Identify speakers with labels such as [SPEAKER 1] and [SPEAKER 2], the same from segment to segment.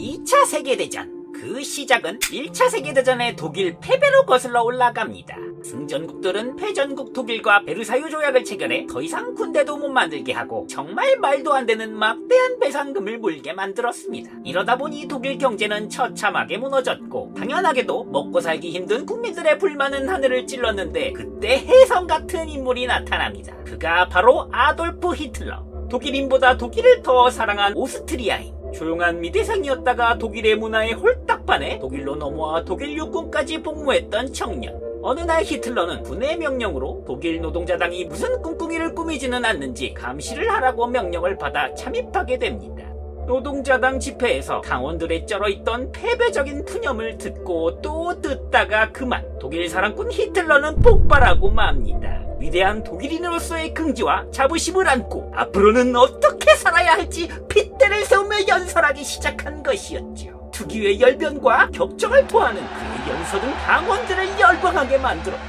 [SPEAKER 1] 2차 세계대전. 그 시작은 1차 세계대전의 독일 패배로 거슬러 올라갑니다. 승전국들은 패전국 독일과 베르사유 조약을 체결해 더 이상 군대도 못 만들게 하고 정말 말도 안 되는 막대한 배상금을 물게 만들었습니다. 이러다 보니 독일 경제는 처참하게 무너졌고 당연하게도 먹고 살기 힘든 국민들의 불만은 하늘을 찔렀는데 그때 혜성 같은 인물이 나타납니다. 그가 바로 아돌프 히틀러. 독일인보다 독일을 더 사랑한 오스트리아인. 조용한 미대생이었다가 독일의 문화에 홀딱 반해 독일로 넘어와 독일 육군까지 복무했던 청년. 어느 날 히틀러는 군의 명령으로 독일 노동자당이 무슨 꿍꿍이를 꾸미지는 않는지 감시를 하라고 명령을 받아 잠입하게 됩니다. 노동자당 집회에서 당원들의 쩔어있던 패배적인 푸념을 듣고 또 듣다가 그만. 독일 사랑꾼 히틀러는 폭발하고 맙니다. 위대한 독일인으로서의 긍지와 자부심을 안고 앞으로는 어떻게 살아야 할지 핏대를 세우며 연설하기 시작한 것이었죠. 특유의 열변과 격정을 토하는 그의 연설은 당원들을 열광하게 만들었고,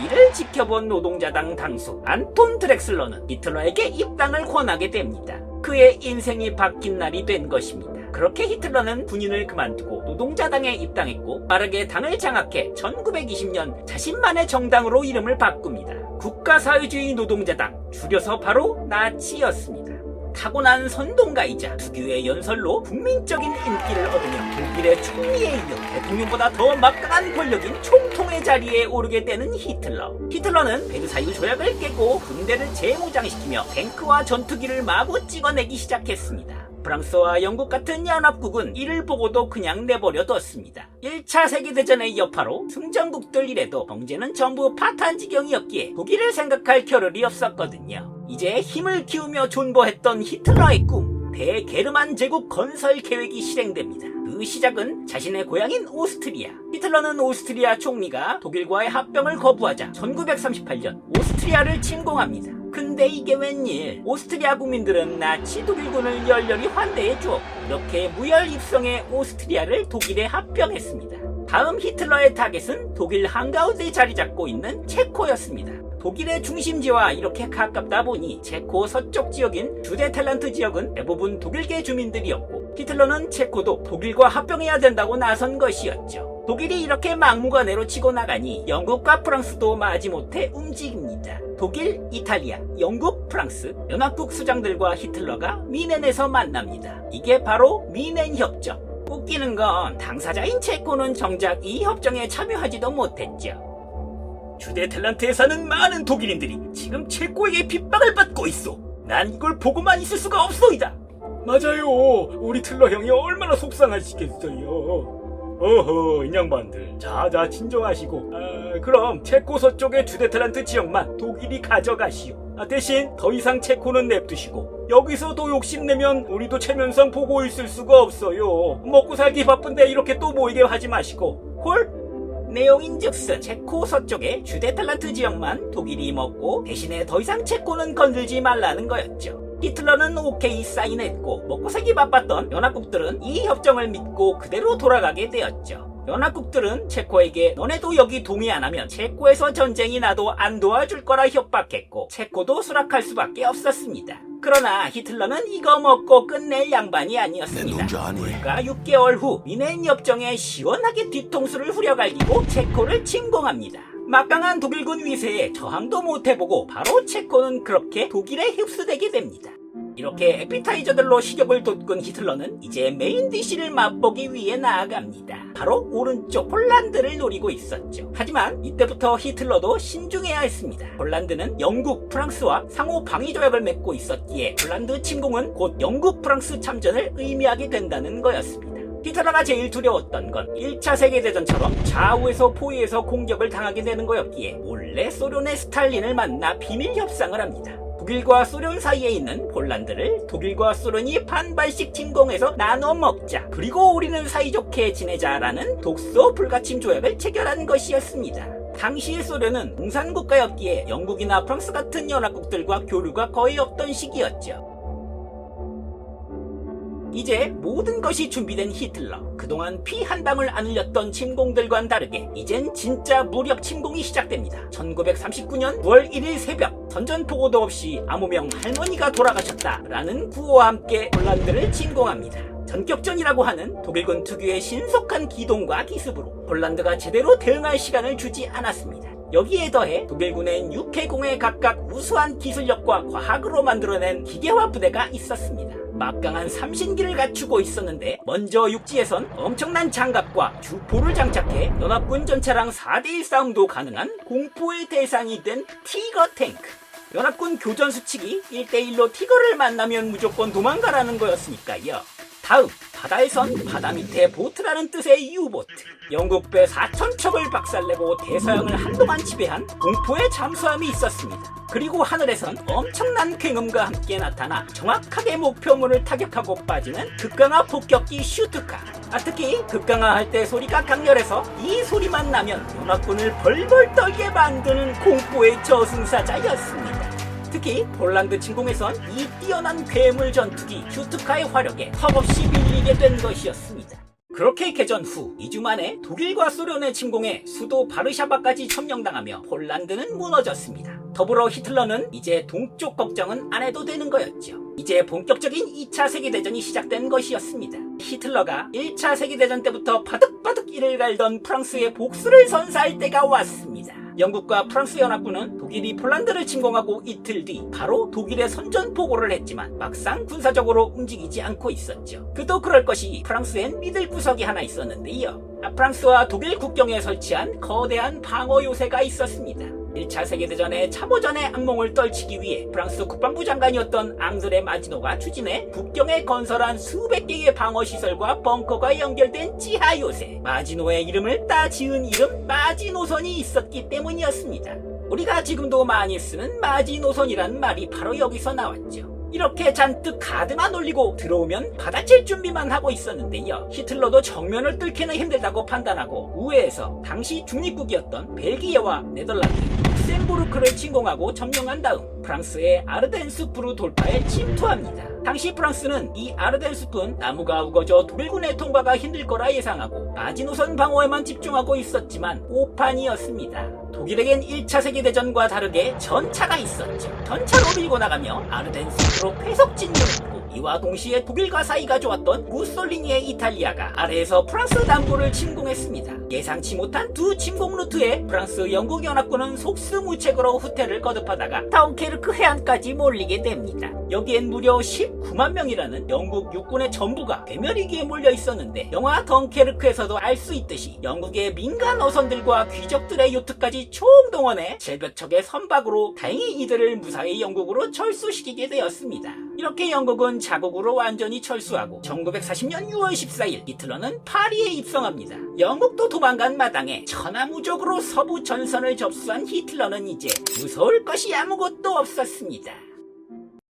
[SPEAKER 1] 이를 지켜본 노동자당 당수 안톤 드렉슬러는 히틀러에게 입당을 권하게 됩니다. 그의 인생이 바뀐 날이 된 것입니다. 그렇게 히틀러는 군인을 그만두고 노동자당에 입당했고 빠르게 당을 장악해 1920년 자신만의 정당으로 이름을 바꿉니다. 국가사회주의 노동자당, 줄여서 바로 나치였습니다. 타고난 선동가이자 특유의 연설로 국민적인 인기를 얻으며 독일의 총리에 이어 대통령보다 더 막강한 권력인 총통의 자리에 오르게 되는 히틀러. 히틀러는 베르사유 조약을 깨고 군대를 재무장시키며 탱크와 전투기를 마구 찍어내기 시작했습니다. 프랑스와 영국 같은 연합국은 이를 보고도 그냥 내버려뒀습니다. 1차 세계대전의 여파로 승전국들 이래도 경제는 전부 파탄지경이었기에 독일을 생각할 겨를이 없었거든요. 이제 힘을 키우며 존버했던 히틀러의 꿈, 대게르만 제국 건설 계획이 실행됩니다. 그 시작은 자신의 고향인 오스트리아. 히틀러는 오스트리아 총리가 독일과의 합병을 거부하자 1938년 오스트리아를 침공합니다. 근데 이게 웬일? 오스트리아 국민들은 나치 독일군을 열렬히 환대해 주었고 이렇게 무혈 입성의 오스트리아를 독일에 합병했습니다. 다음 히틀러의 타겟은 독일 한가운데 자리 잡고 있는 체코였습니다. 독일의 중심지와 이렇게 가깝다 보니 체코 서쪽 지역인 주데텔란트 지역은 대부분 독일계 주민들이었고 히틀러는 체코도 독일과 합병해야 된다고 나선 것이었죠. 독일이 이렇게 막무가내로 치고 나가니 영국과 프랑스도 마지못해 움직입니다. 독일, 이탈리아, 영국, 프랑스, 연합국 수장들과 히틀러가 미넨에서 만납니다. 이게 바로 미넨 협정. 웃기는 건 당사자인 체코는 정작 이 협정에 참여하지도 못했죠. 주데텔란트에 사는 많은 독일인들이 지금 체코에게 핍박을 받고 있어. 난 이걸 보고만 있을 수가 없소이다.
[SPEAKER 2] 맞아요. 우리 틀러 형이 얼마나 속상하시겠어요. 어허, 인양반들. 자, 진정하시고. 그럼 체코 서쪽의 주데텔란트 지역만 독일이 가져가시오. 대신 더 이상 체코는 냅두시고 여기서도 욕심내면 우리도 체면상 보고 있을 수가 없어요. 먹고 살기 바쁜데 이렇게 또 모이게 하지 마시고.
[SPEAKER 1] 헐? 내용인즉슨 체코 서쪽의 주데텔란트 지역만 독일이 먹고 대신에 더 이상 체코는 건들지 말라는 거였죠. 히틀러는 오케이 사인했고 먹고 살기 바빴던 연합국들은 이 협정을 믿고 그대로 돌아가게 되었죠. 연합국들은 체코에게 너네도 여기 동의 안 하면 체코에서 전쟁이 나도 안 도와줄 거라 협박했고 체코도 수락할 수밖에 없었습니다. 그러나 히틀러는 이거 먹고 끝낼 양반이 아니었습니다. 불과 6개월 후 미넨 협정에 시원하게 뒤통수를 후려갈기고 체코를 침공합니다. 막강한 독일군 위세에 저항도 못해보고 바로 체코는 그렇게 독일에 흡수되게 됩니다. 이렇게 에피타이저들로 식욕을 돋군 히틀러는 이제 메인 디쉬를 맛보기 위해 나아갑니다. 바로 오른쪽 폴란드를 노리고 있었죠. 하지만 이때부터 히틀러도 신중해야 했습니다. 폴란드는 영국, 프랑스와 상호 방위 조약을 맺고 있었기에 폴란드 침공은 곧 영국, 프랑스 참전을 의미하게 된다는 거였습니다. 히틀러가 제일 두려웠던 건 1차 세계대전처럼 좌우에서 포위해서 공격을 당하게 되는 거였기에 몰래 소련의 스탈린을 만나 비밀 협상을 합니다. 독일과 소련 사이에 있는 폴란드를 독일과 소련이 반발씩 침공해서 나눠 먹자. 그리고 우리는 사이좋게 지내자라는 독소 불가침 조약을 체결한 것이었습니다. 당시 소련은 공산국가였기에 영국이나 프랑스 같은 연합국들과 교류가 거의 없던 시기였죠. 이제 모든 것이 준비된 히틀러. 그동안 피 한 방울 안 흘렸던 침공들과는 다르게 이젠 진짜 무력 침공이 시작됩니다. 1939년 9월 1일 새벽 선전포고도 없이 암호명 할머니가 돌아가셨다 라는 구호와 함께 폴란드를 침공합니다. 전격전이라고 하는 독일군 특유의 신속한 기동과 기습으로 폴란드가 제대로 대응할 시간을 주지 않았습니다. 여기에 더해 독일군엔 6해공에 각각 우수한 기술력과 과학으로 만들어낸 기계화 부대가 있었습니다. 막강한 삼신기를 갖추고 있었는데 먼저 육지에선 엄청난 장갑과 주포를 장착해 연합군 전차랑 4대1 싸움도 가능한 공포의 대상이 된 티거 탱크. 연합군 교전 수칙이 1대1로 티거를 만나면 무조건 도망가라는 거였으니까요. 다음, 바다에선 바다 밑에 보트라는 뜻의 유보트. 영국배 4,000척을 박살내고 대서양을 한동안 지배한 공포의 잠수함이 있었습니다. 그리고 하늘에선 엄청난 굉음과 함께 나타나 정확하게 목표물을 타격하고 빠지는 극강화 폭격기 슈트카. 특히 극강화할 때 소리가 강렬해서 이 소리만 나면 연합군을 벌벌 떨게 만드는 공포의 저승사자였습니다. 특히 폴란드 침공에선 이 뛰어난 괴물 전투기 슈트카의 화력에 턱없이 밀리게 된 것이었습니다. 그렇게 개전 후 2주 만에 독일과 소련의 침공에 수도 바르샤바까지 점령당하며 폴란드는 무너졌습니다. 더불어 히틀러는 이제 동쪽 걱정은 안 해도 되는 거였죠. 이제 본격적인 2차 세계대전이 시작된 것이었습니다. 히틀러가 1차 세계대전 때부터 바득바득 이를 갈던 프랑스의 복수를 선사할 때가 왔습니다. 영국과 프랑스 연합군은 독일이 폴란드를 침공하고 이틀 뒤 바로 독일에 선전포고를 했지만 막상 군사적으로 움직이지 않고 있었죠. 그도 그럴 것이 프랑스엔 믿을 구석이 하나 있었는데요. 프랑스와 독일 국경에 설치한 거대한 방어 요새가 있었습니다. 1차 세계대전의 참호전의 악몽을 떨치기 위해 프랑스 국방부 장관이었던 앙드레 마지노가 추진해 국경에 건설한 수백 개의 방어시설과 벙커가 연결된 지하 요새. 마지노의 이름을 따 지은 이름 마지노선이 있었기 때문이었습니다. 우리가 지금도 많이 쓰는 마지노선이란 말이 바로 여기서 나왔죠. 이렇게 잔뜩 가드만 올리고 들어오면 받아칠 준비만 하고 있었는데요. 히틀러도 정면을 뚫기는 힘들다고 판단하고 우회해서 당시 중립국이었던 벨기에와 네덜란드, 룩셈부르크를 침공하고 점령한 다음 프랑스의 아르덴스프루 돌파에 침투합니다. 당시 프랑스는 이 아르덴스프는 나무가 우거져 독일군의 통과가 힘들 거라 예상하고 마지노선 방어에만 집중하고 있었지만 오판이었습니다. 독일에겐 1차 세계대전과 다르게 전차가 있었죠. 전차로 밀고 나가며 아르덴스프로 폐속 진군했고 이와 동시에 독일과 사이가 좋았던 무솔리니의 이탈리아가 아래에서 프랑스 남부를 침공했습니다. 예상치 못한 두 침공 루트에 프랑스 영국 연합군은 속수무책으로 후퇴를 거듭하다가 다운케르크 해안까지 몰리게 됩니다. 여기엔 무려 19만 명이라는 영국 육군의 전부가 괴멸위기에 몰려 있었는데 영화 덩케르크에서도 알 수 있듯이 영국의 민간 어선들과 귀족들의 요트까지 총동원해 젤벽척의 선박으로 다행히 이들을 무사히 영국으로 철수시키게 되었습니다. 이렇게 영국은 자국으로 완전히 철수하고 1940년 6월 14일 히틀러는 파리에 입성합니다. 영국도 도망간 마당에 천하무적으로 서부 전선을 접수한 히틀러는 이제 무서울 것이 아무것도 없었습니다.